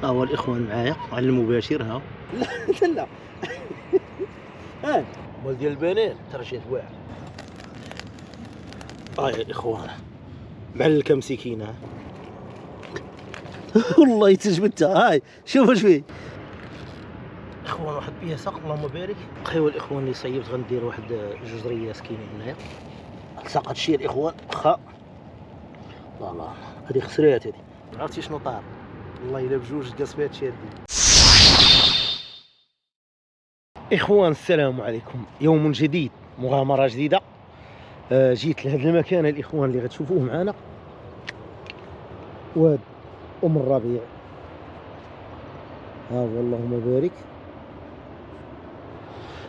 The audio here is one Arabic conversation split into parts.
ها هو الاخوان معايا على المباشر. ها لا لا ها مال ديال البنات ترى جات واعر. يا الاخوان معلكه مسكينه. والله تجبدتها. هاي شوف واش فيه اخوان. واحد بياسه اللهم بارك. ايوا الاخوان اللي صيبت غندير واحد جوج رياس كاينين هنايا. ساقط شي الاخوان واخا لا لا هذه خسرات. هذه عرفتي شنو طار والله الا بجوج جالس فيها هادشي. اخوان السلام عليكم. يوم جديد مغامره جديده. جيت لهذا المكان الاخوان اللي غتشوفوه معنا. واد ام الربيع. ها هو اللهم بارك.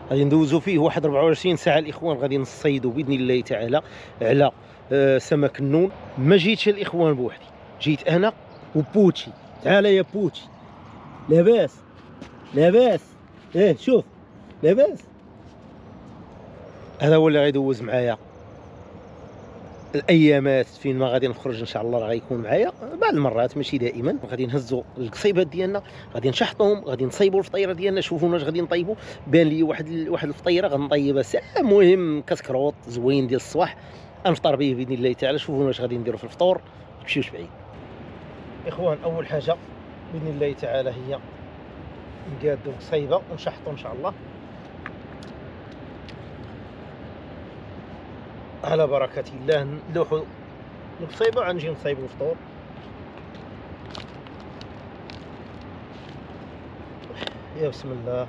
غادي ندوزو فيه واحد 24 ساعه الاخوان. غادي نصيدو باذن الله تعالى على سمك النون. ما جيتش الاخوان بوحدي، جيت انا وبوتشي. تعال يا بوتشي. لاباس لاباس. شوف لاباس. هذا هو اللي غيدوز معايا الايامات فين ما غادي نخرج ان شاء الله. راه غيكون معايا بعض المرات ماشي دائما. غادي نهزوا القصيبات ديالنا، غادي نشحطوهم، غادي نصايبوا الفطيره ديالنا. شوفوا واش غادي نطيبوا. بان لي واحد الفطيره غنطيبها ساعه. المهم كسكروط زوين ديال الصباح غنفطر به باذن الله تعالى. شوفوا واش غادي نديروا في الفطور، ما تمشيوش بعيد. اخوان اول حاجه باذن الله تعالى هي نقادوا القصيبه ونشحطوا ان شاء الله على بركة الله. نلوحوا القصيبة غنجي نصايبوا الفطور. يا بسم الله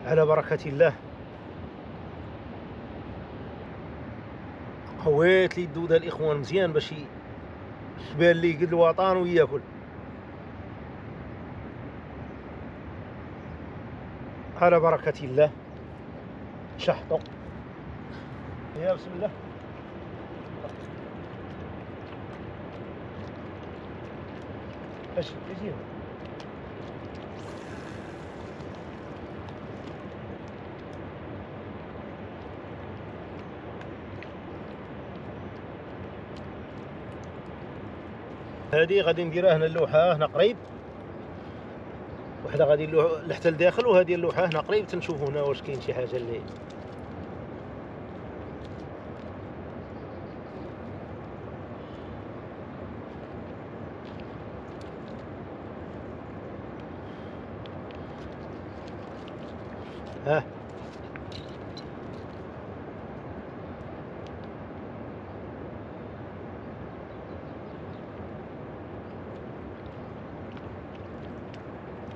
على بركة الله. قويت لي الدودة الاخوان مزيان باش يبان لي قد الوطن وياكل. على بركة الله شحطوا. يا بسم الله. اش يجي هذه غادي نديرها هنا اللوحه هنا قريب. وحده غادي لحتى لداخل، وهذه اللوحه هنا قريب تنشوفوا هنا واش كاين شي حاجه اللي ها.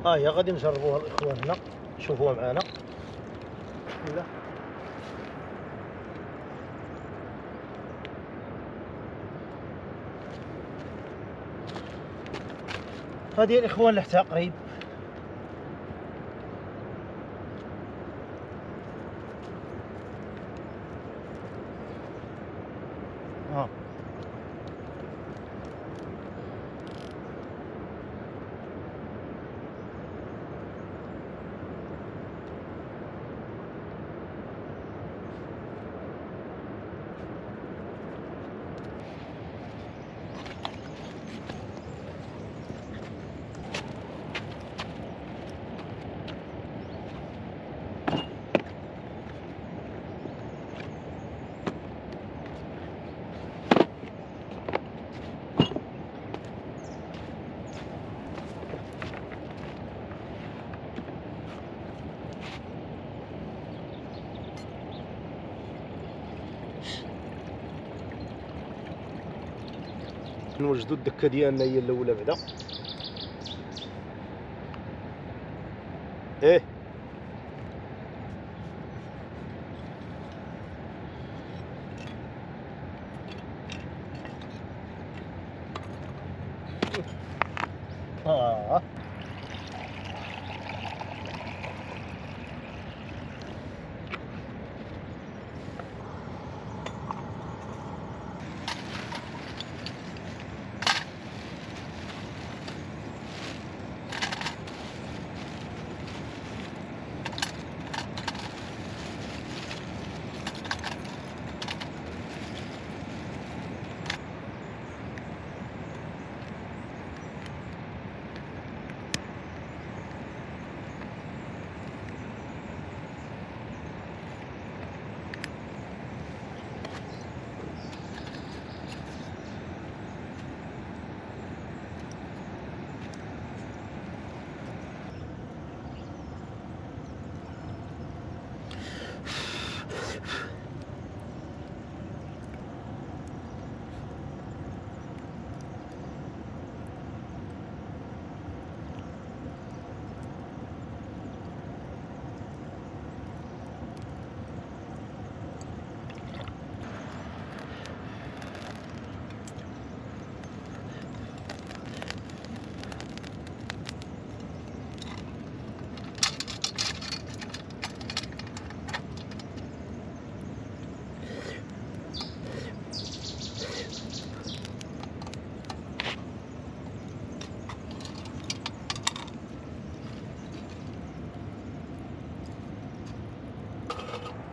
هي غادي نجربوها الاخوان هنا. شوفوها معنا. بسم الله. هذه الاخوان لحتها قريب. نوجدوا الدكه ديالنا هي الاولى بعدا.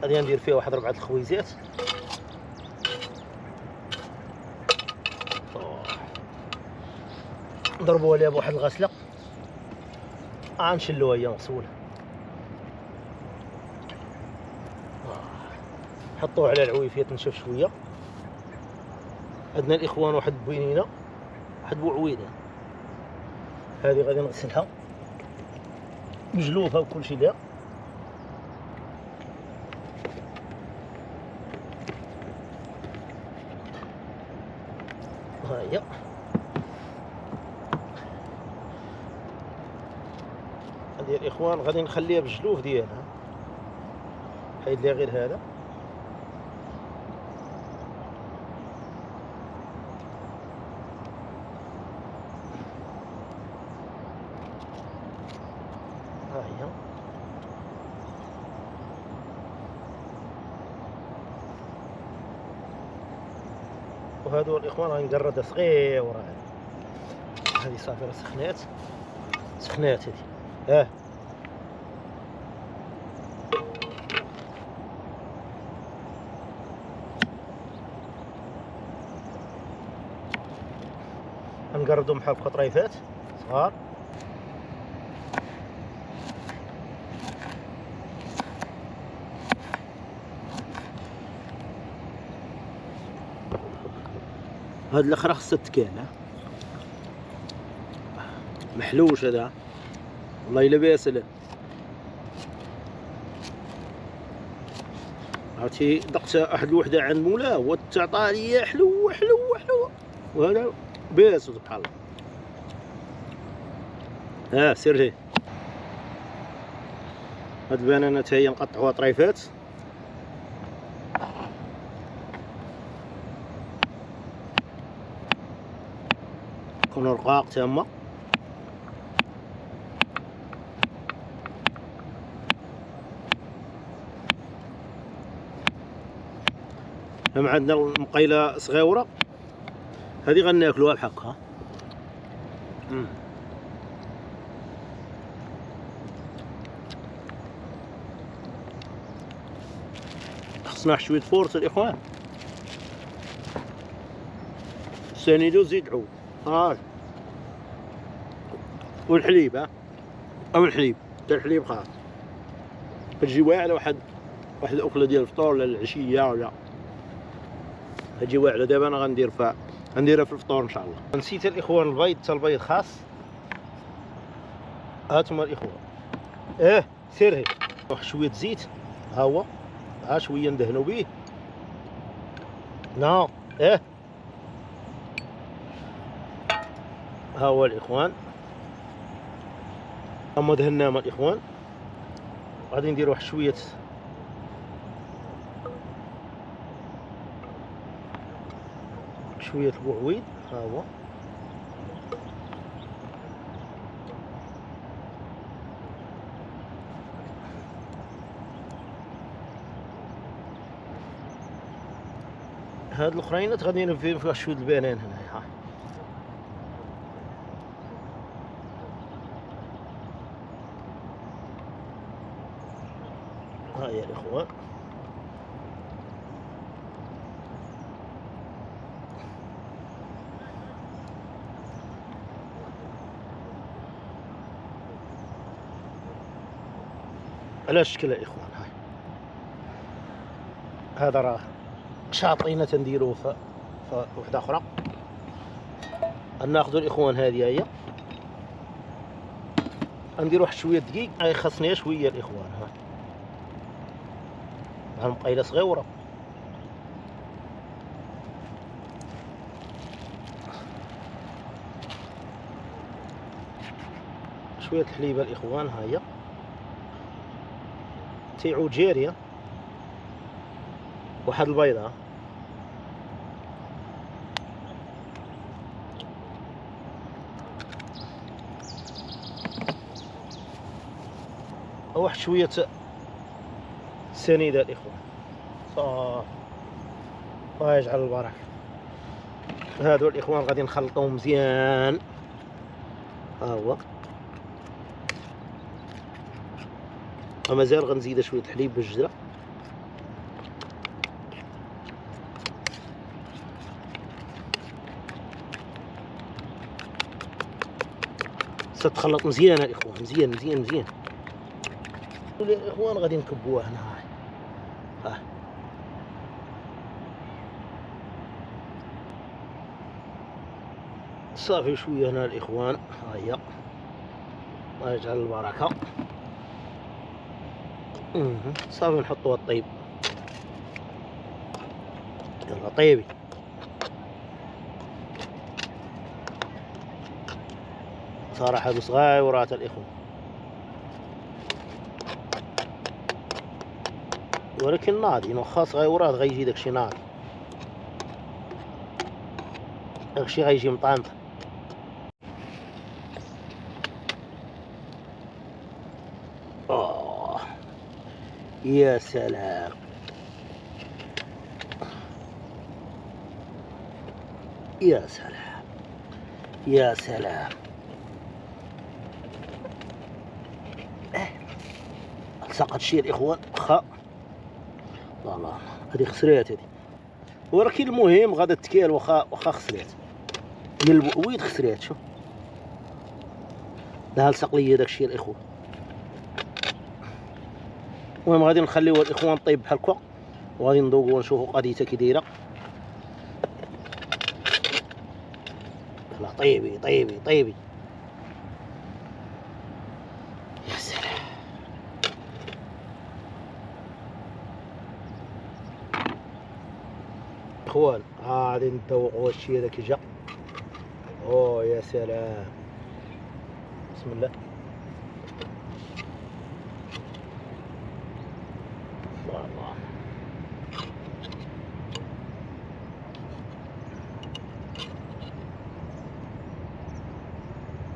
غادي ندير فيه واحد 4 الخويزات. نضربوها ليها بواحد الغسله، غنشلوها هي مغسوله. نحطوه على العويفيه تنشف شويه. عندنا الاخوان واحد بوينينه، واحد بوعويده، هذه غادي نغسلها مجلوفه وكلشي ليها. ها هي هذه الاخوان غادي نخليها بالجلوف ديالها، حيد ليها غير هذا. ها هي وهادو الاخوان غنقردها صغيره. هذه صافي راه سخنات هذه. غنقردهم بحال قطريفات صغار. هاد الاخر خصها تكال، محلوش هذا والله الا باس له. عرفتي دقت واحد الوحده عند مولاه هو تعطى لي حلو حلو حلو، وهذا باس سبحان الله. سير ليه هاد البنانه حتى هي نقطعوها طريفات. كونوا رقاق تما. هم عندنا المقيله صغيره هذه غناكلوها بحقها. خصنا واحد شويه فورس الاخوان. ساندو زيد عود والحليب. او الحليب حتى الحليب خاص تجي واعره. واحد الاكله ديال الفطور ولا العشيه ولا تجي واعره. دابا انا غنديرها في الفطور ان شاء الله. نسيت الاخوان البيض، حتى البيض خاص. هانتوما الاخوان سير هي واحد شويه زيت، ها هو شويه ندهنوا به. نعم ها هو الاخوان. اما دهنا مع الاخوان غادي ندير واحد شويه البوعويد. ها هو هاد الاخرينات غادي ندير فيها شويه البنان هنايا. ها يا الاخوان على الشكل الاخوان. هذا راه شاطينا تنديروه في وحده اخرى. ناخذوا الاخوان هذه هي ندير واحد شويه دقيق. هاي خاصني شويه الاخوان. ها المقيله صغيره. شويه الحليبه الاخوان. ها هي تيعود جاريه. واحد البيضه. واحد شويه سنيده الاخوان. الله يجعل البركه. هادو الاخوان غادي نخلطوهم مزيان. ها هو ومازال غنزيد شويه الحليب بالجزره. ستخلط مزيان الاخوان، مزيان مزيان مزيان الاخوان. غادي نكبوها هنا، ها صافي شويه هنا الاخوان. ها هي، الله يجعل البركه. صافي نحطوها طيب. يلا طيبي. صراحه بصغيرات الاخوان، ولكن ناضي واخا صغيرات غيجي داكشي ناضي، داكشي غيجي مطانط. اوه يا سلام، يا سلام، يا سلام. لصقت الشيء الاخوان، واخا والله هذه خسرات هذه، ولكن المهم غادا تكال. واخا خسرات من البويض، خسرات. شوف لا لصق ليا داكشي الاخوان. المهم غادي نخليوها الاخوان طيب بحال هكا، وغادي نذوقوا ونشوفوا قضيتها كي دايره. لا طيبي طيبي طيبي. يا سلام اخوان، غادي نذوقوا هادشي هذا كي جا. اوه يا سلام، بسم الله. الله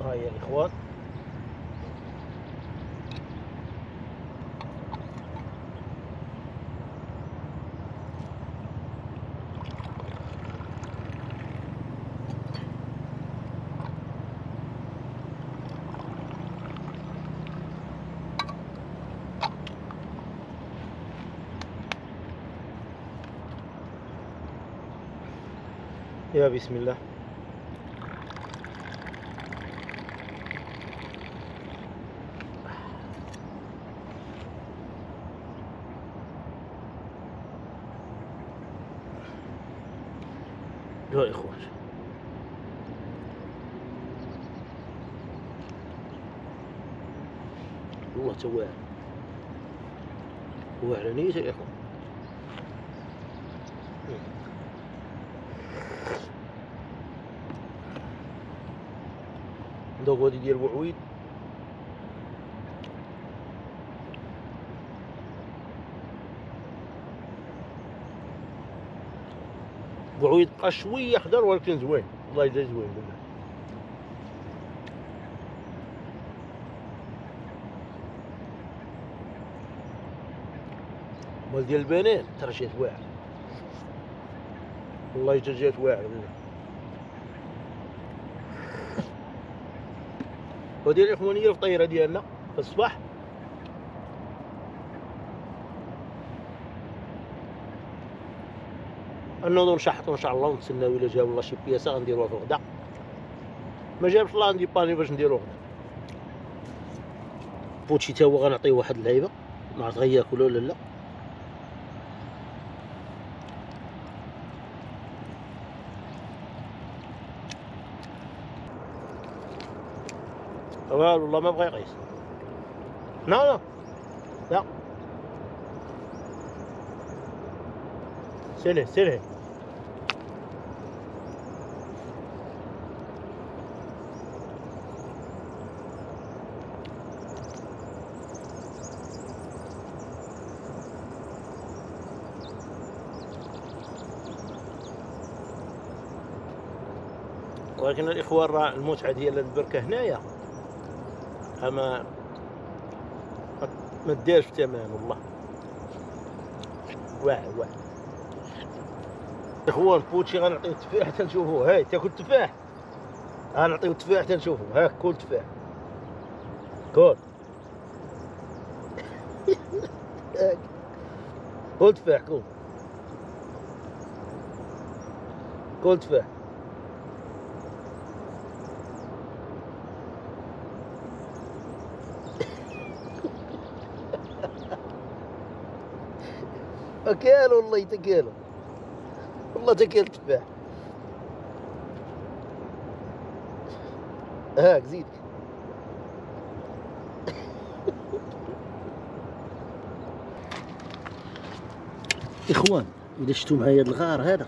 ها هي الاخوان. يا بسم الله. يا اخوان والله تواعر، واعر نيته يا اخوان. ندوق هادي ديال بوعويد. بوعويد بقى شويه خضر ولكن زوين، والله الا زوين بالله. مال ديال البنان ترى جات واعر، والله الا جات واعر بالله. وديال الاخوانيه الفطيره ديالنا في الصباح. نوضو نشحطو ان شاء الله ونتسناو الا جاب الله شي بياسه غنديروها في الغدا. ما جابش الله ندي باني باش نديرو غدا. بوتشي تا هو غنعطيه واحد اللعيبه، ما عرفت غياكلو ولا لا. والله ما بغى يقيس. لا لا لا، سيري سيري. ولكن الاخوان راه المتعه ديال البركه هنايا اما ما ديرش في تمام والله. واعر واعر اخوان. بوتشي غنعطيو التفاح حتى نشوفوه. هاي تاكل التفاح، غنعطيو التفاح حتى نشوفوه. هاك كل تفاح كل. كل تفاح كل. كل تفاح. كالو والله تكالو، والله تكال تفاح. هاك زيد. اخوان اذا شفتوا معايا هذا الغار، هذا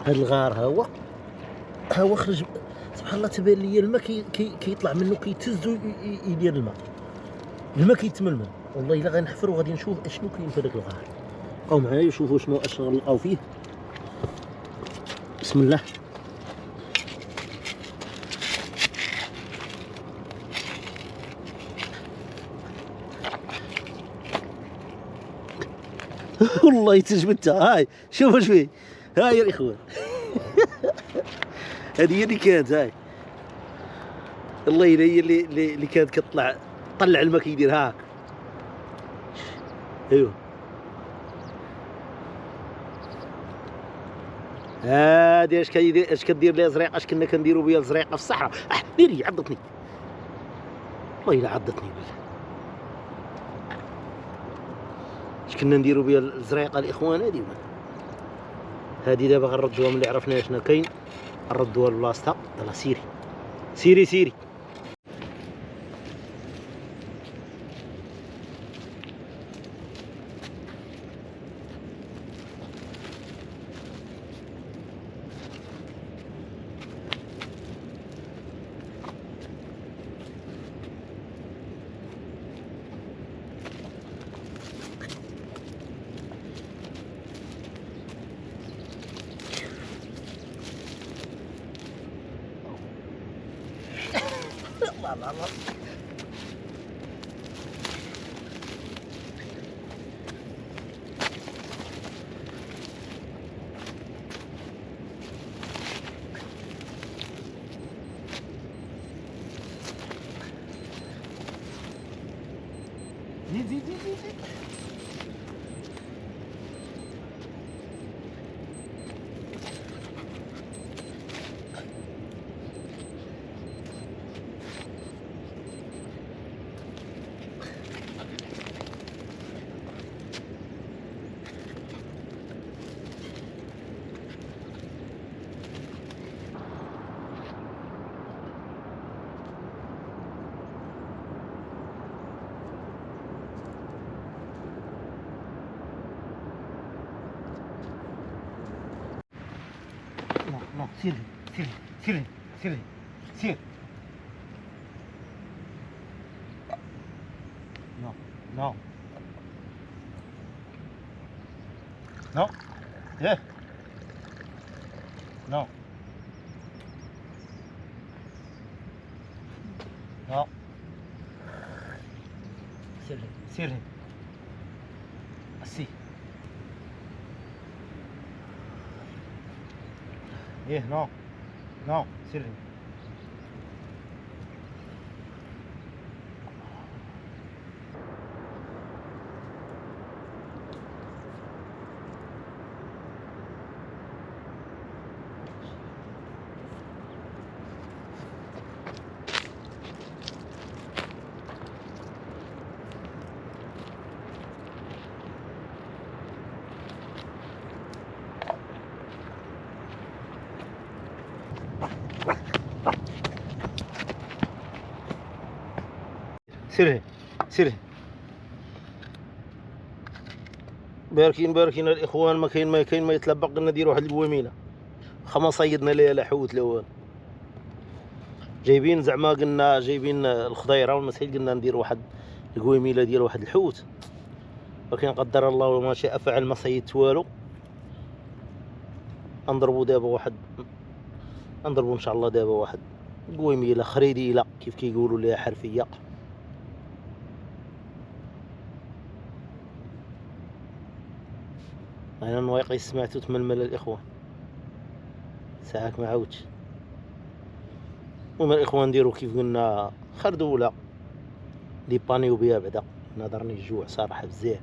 الغار ها هو خرج سبحان الله تبان لي الماء كيطلع منه كيتهز ويدير الماء كيتململ. والله الا غنحفر وغادي نشوف اشنو كاين في هذاك الغار. بقاو معايا شوفوا شنو غنلقاو فيه. بسم الله. والله تجبدتها. هاي شوف اش فيه. هاي يا الاخوان. هذه هي اللي كانت. هاي والله الا هي اللي كانت كتطلع طلع الماء كيدير هاك. ايوا هادي اش كدير ليها زريقه، اش كنا كنديروا بها الزريقه في الصحراء. ديري عضتني والله الا عضتني بالله. اش كنا نديروا بها الزريقه الاخوان. هادي دابا غنردوها ملي عرفنا شنو كاين، نردوها لبلاصتها. يلاه سيري سيري سيري. الله الله الله. زيد زيد زيد زيد. لا سير سير سير سير سير. نو نو نو. ايه نو نو. سير سير سي. ايه نو نو سير. سير سير. باركين الاخوان. ما كاين ما يتلبق. قلنا نديروا واحد القويميله. خما صيدنا ليها لا حوت لا والو. جايبين زعما قلنا جايبين الخضيره والمسحيل. قلنا نديروا واحد القويميله ديال واحد الحوت. ولكن قدر الله وما شاء فعل. ما صيدت والو. نضربوا دابا واحد. نضربوا ان شاء الله دابا واحد قويميله خريديله كيف كيقولوا ليها حرفيه. انا نواقي سمعتو تململ الاخوان. ساعات ما عاودش. المهم الاخوان نديرو كيف قلنا خردوله لي بانيو بها بعدا. نظرني الجوع صراحه بزاف.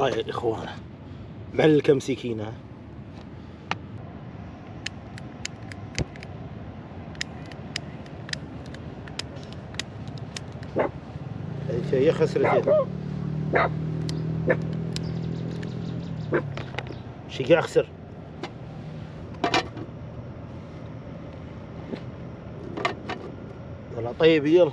يا اخوان معلكه مسكينه. هي خسرت شي كاع خسر. يلا طيب يلا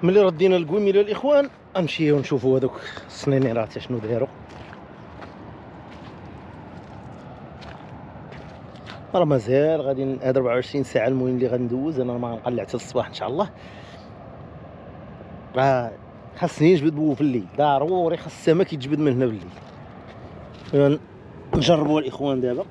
ملي ردينا القويميله الاخوان نمشيو نشوفوا هذوك السنينيرات شنو دايروا. راه مازال غادي هاد 24 ساعه المهم اللي غندوز انا ما غنقلع حتى الصباح ان شاء الله. راه خاصني نجبد في الليل ضروري، خاص السمك يتجبد من هنا بالليل. نجربوا الاخوان دابا.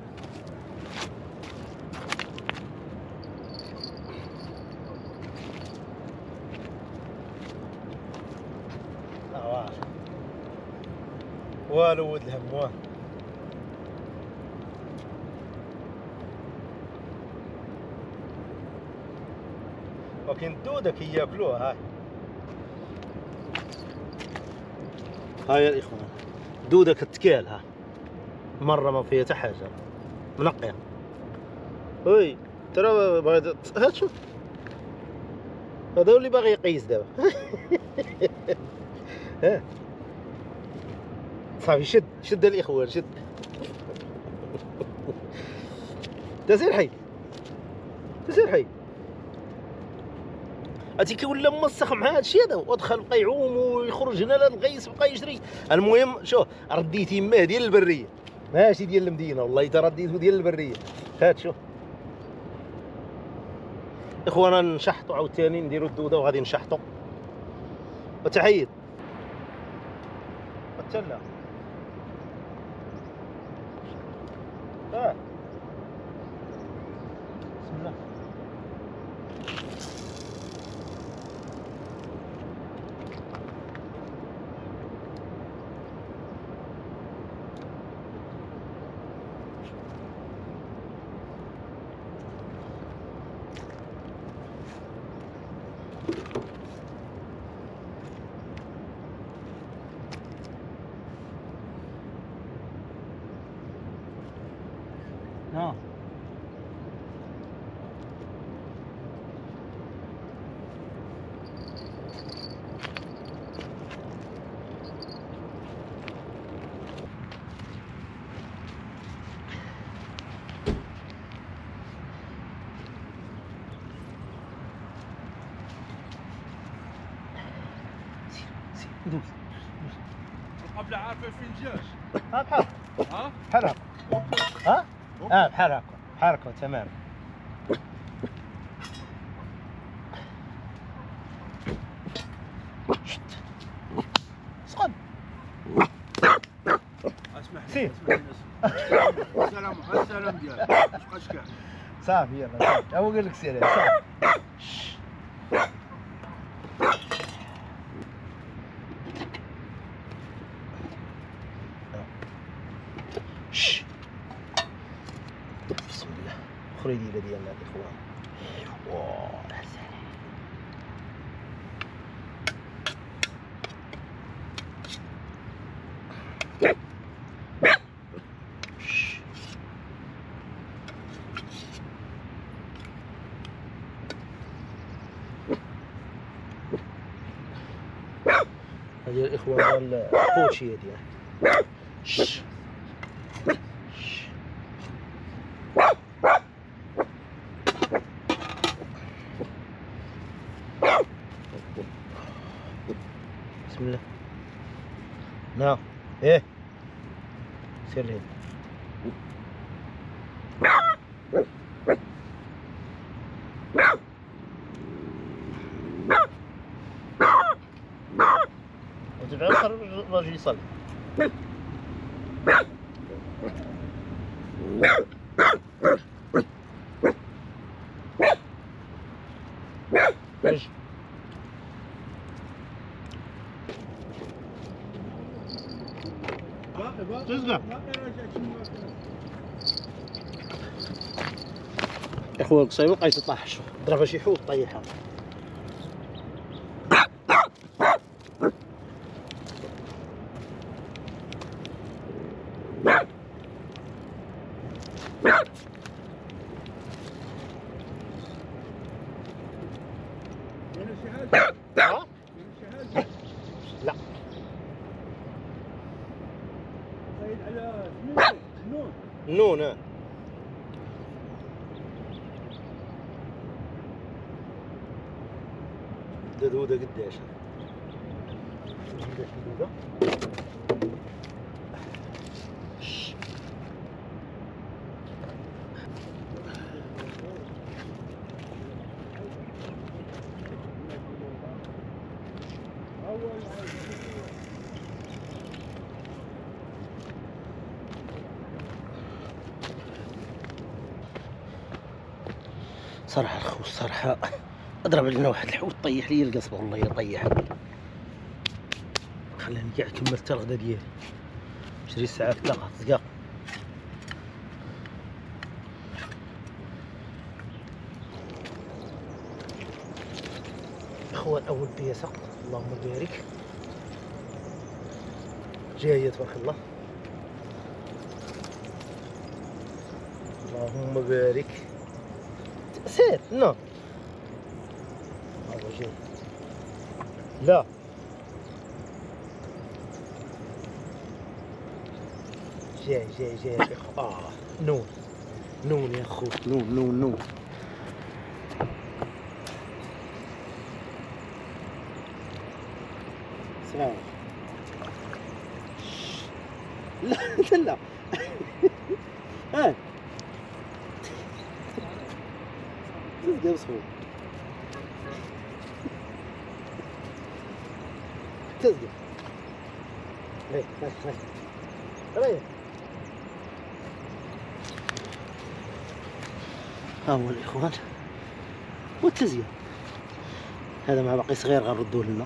والو ولد الهم والو. ولكن الدودة كياكلوها. هاي يا الاخوان دودة كتكال ها مرة ما فيها حتى حاجة منقية. وي ترى باغي هاد شوف هذا هو اللي باغي يقيس دابا. ها صافي شد الاخوان شد. تسير حي هاتي كيولى موسخ مع هادشي هذا ودخل بقى يعوم ويخرج هنا للغيس بقى يجري. المهم شوف رديتي ماه ديال البريه ماشي ديال المدينه، والله تا رديتو ديال البريه. هات شوف اخوانا نشحطوا عاوتاني نديروا الدوده وغادي نشحطوا. وتحيد التله بسم الله. دوز القبلة عارفة فين جاش؟ بحال ها؟ بحال هكا. بحال هكا بحال هكا تمام. سخن اسمح لي سير. السلام ديالك اش بقاش كاع صافي يلا صافي هو قال لك سير صافي. بسم الله خريديله ديالنا الاخوان. واه هذه الاخوان البوتشي هذه. بسم الله. نعم ايه سير لهنا. وتبع اخر الراجل يصلي. ايش تزقع. يا خويا القصيبه بقى يطيح شوف ضربها شي حوت طيحها. لا نون دودة قديش دودة صراحة الخو صراحة اضرب لنا واحد الحوت طيح لي القصبة والله يطيح. خلاني كاع كملت الغدا ديالي 20 ساعة تلاقى تزقا. اخوان اول بياسة اللهم بارك جاية تبارك الله اللهم بارك. سير نو هذا جاي لا جاي يا شيخ. نون يا اخو نون سلام. لا ها تزقى بصوت تزقى هاي ريح. ها هو الاخوان والتزيين هذا مع باقي صغير غنردوه لنا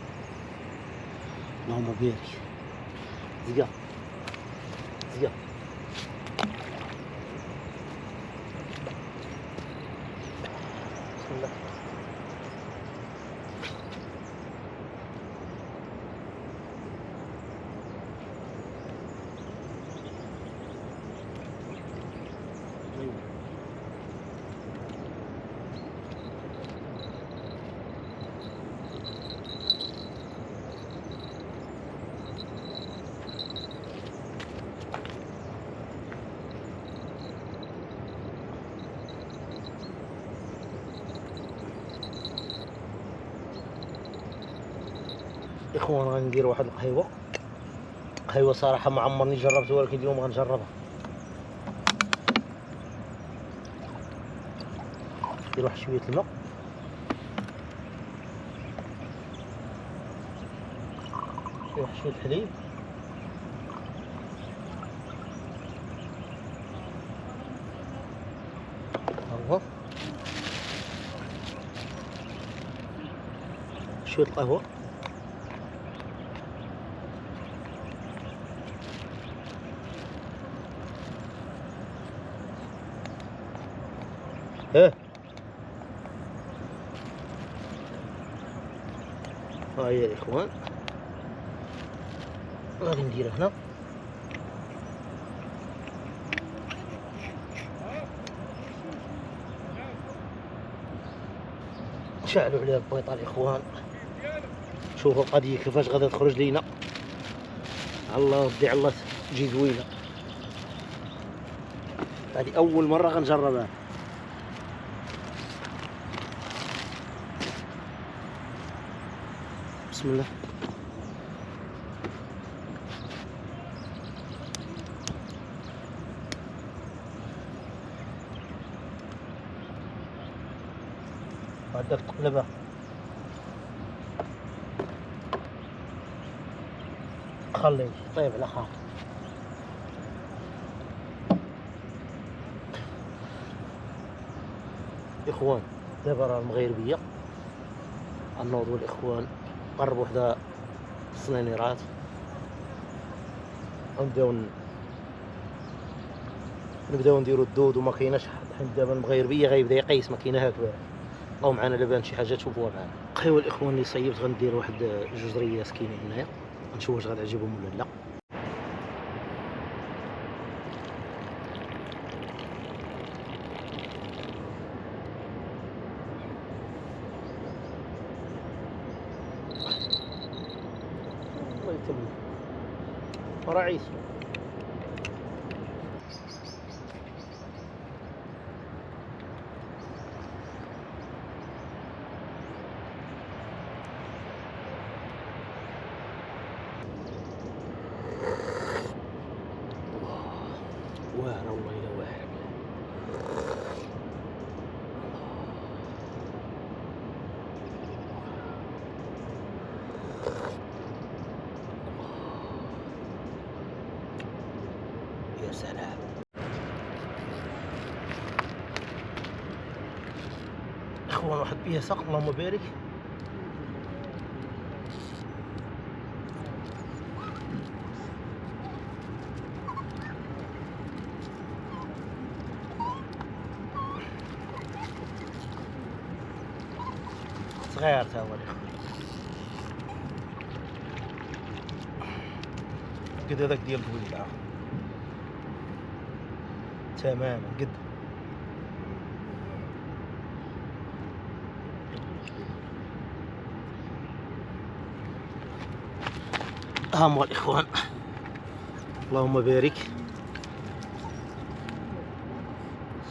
اللهم بارك. زقا بسم الله. اخوان غندير واحد القهوه صراحه ما عمرني جربتها ولكن اليوم غنجربها. ندير واحد شويه الماء واحد شويه الحليب ها هو شويه القهوه ها هاي يا اخوان غادي نديرها هنا نشعلوا عليها البيطه الاخوان. شوفوا القضيه كيفاش غادا تخرج لينا. الله ودي الله تجي زوينه. هذه اول مره غنجربها. بسم الله. بعد تقلبها خليه طيب على خاطر. اخوان دابا راه المغربيه النوضوا الاخوان قربوا حدا السنانيرات ونبداو نبداو نديرو الدود وما كايناش حيت دابا المغيربيه غيبدا يقيس ما كاينه هكا. بقاو معنا لابان شي حاجه تشوفوها معنا. ايوا الاخوان اللي صيبت غندير واحد جوج ريات كاينين هنايا نشوف واش غتعجبهم ولا لا. الله يتم راه عيسى واعرة والله إلا واعرة. يا سلام. اخوان واحد بياسة اللهم بارك. صغير تا هو قد هذاك ديال الوليدة تماما قد. ها هو الاخوان اللهم بارك.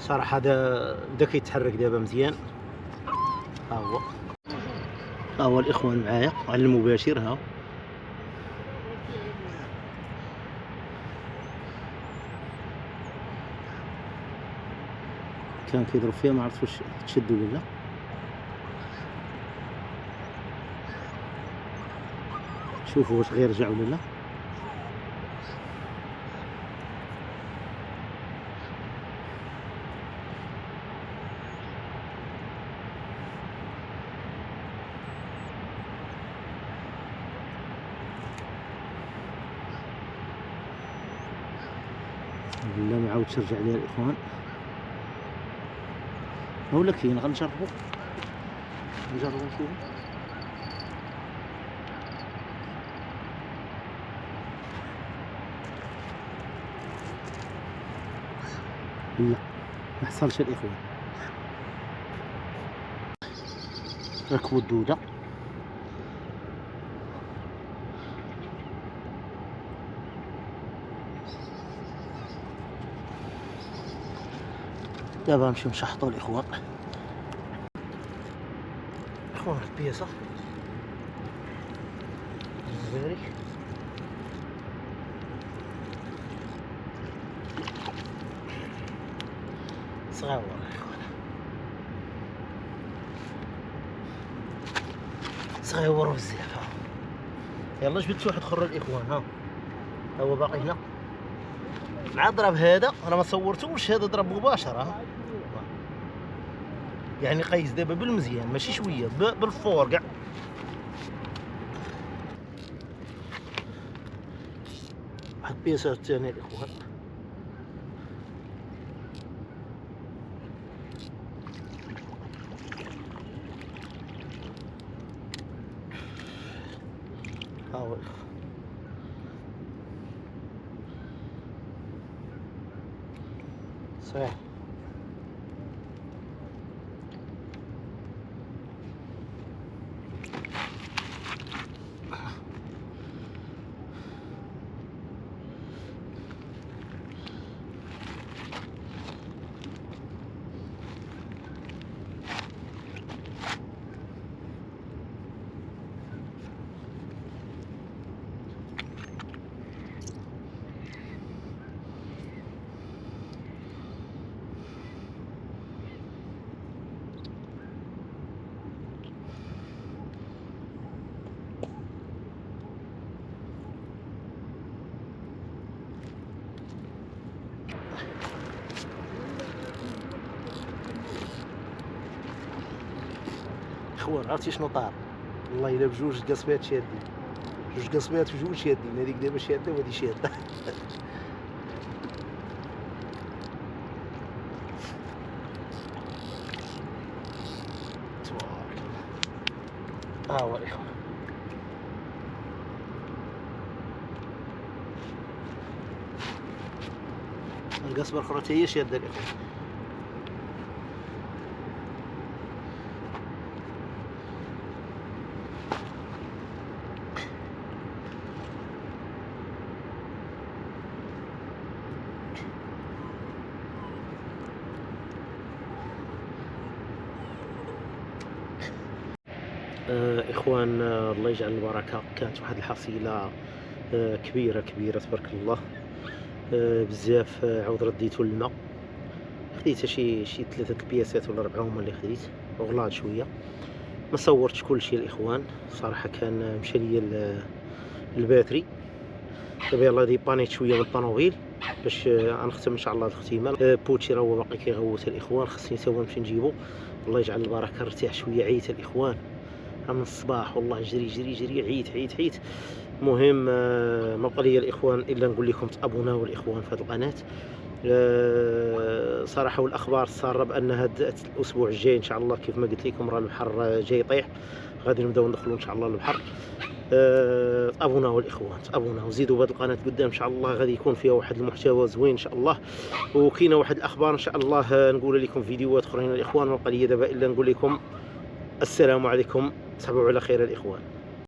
صراحة بدا كيتحرك دابا مزيان. ها هو الاخوان معايا على المباشر. ها كان كيضرب فيها ما عرفت واش تشد ولا لا. شوفوا واش غيرجع ولا لا. لا ما عاودش رجع ليها الاخوان. ولا كاين غنجربو نشوفو. لا ما حصلش الاخوان. ركبوا الدودة دابا نمشيو نشحطو الاخوان. اخوان واحد البياسة بارك. صغير الاخوان صغير بزاف. يلا جبت واحد اخر الاخوان. ها هو باقي هنا مع ضرب هذا. انا ما صورتوش هذا ضرب مباشره. يعني قيس دابا بالمزيان ماشي شويه بالفور كاع. واحد البياسه الثانيه الاخوان. ها هو صحيح. اخوان عرفتي شنو طار؟ والله الا بجوج قصبات شادين. جوج قصبات في جوج شادين. هذيك دابا شاده وهذه شاده. ها هو الاخوان. القصبة الخروتية شادة الاخوان. اخوان، الله يجعل البركه. كانت واحد الحصيله كبيره تبارك الله. بزاف. عاود رديتو للماء، خديت شي 3 البياسات ولا 4 هما اللي خديت، وغلاض شويه. ما صورتش كلشي الاخوان صراحه، كان مشى ليا الباتري. دابا يلاه ديبانيت شويه من الطوموبيل باش غنختم ان شاء الله الاختمال. بوتشي راه هو باقي كيغوت الاخوان، خصني تا هو نمشي نجيبو. الله يجعل البركه. ارتاح شويه، عييت الاخوان من الصباح والله، جري عييت. المهم ما بقى لي الاخوان الا نقول لكم تابوناو الاخوان في هذه القناه. صراحه والاخبار الساره بان هذا الاسبوع الجاي ان شاء الله كيف ما قلت لكم راه البحر جاي يطيح، غادي نبداو ندخلوا ان شاء الله للبحر. تابوناو الاخوان، تابوناو، زيدوا بهذه القناه قدام ان شاء الله، غادي يكون فيها واحد المحتوى زوين ان شاء الله. وكاينه واحد الاخبار ان شاء الله نقول لكم فيديوهات اخرين الاخوان. ما بقى لي دابا الا نقول لكم السلام عليكم، تصبحوا على خير الاخوان.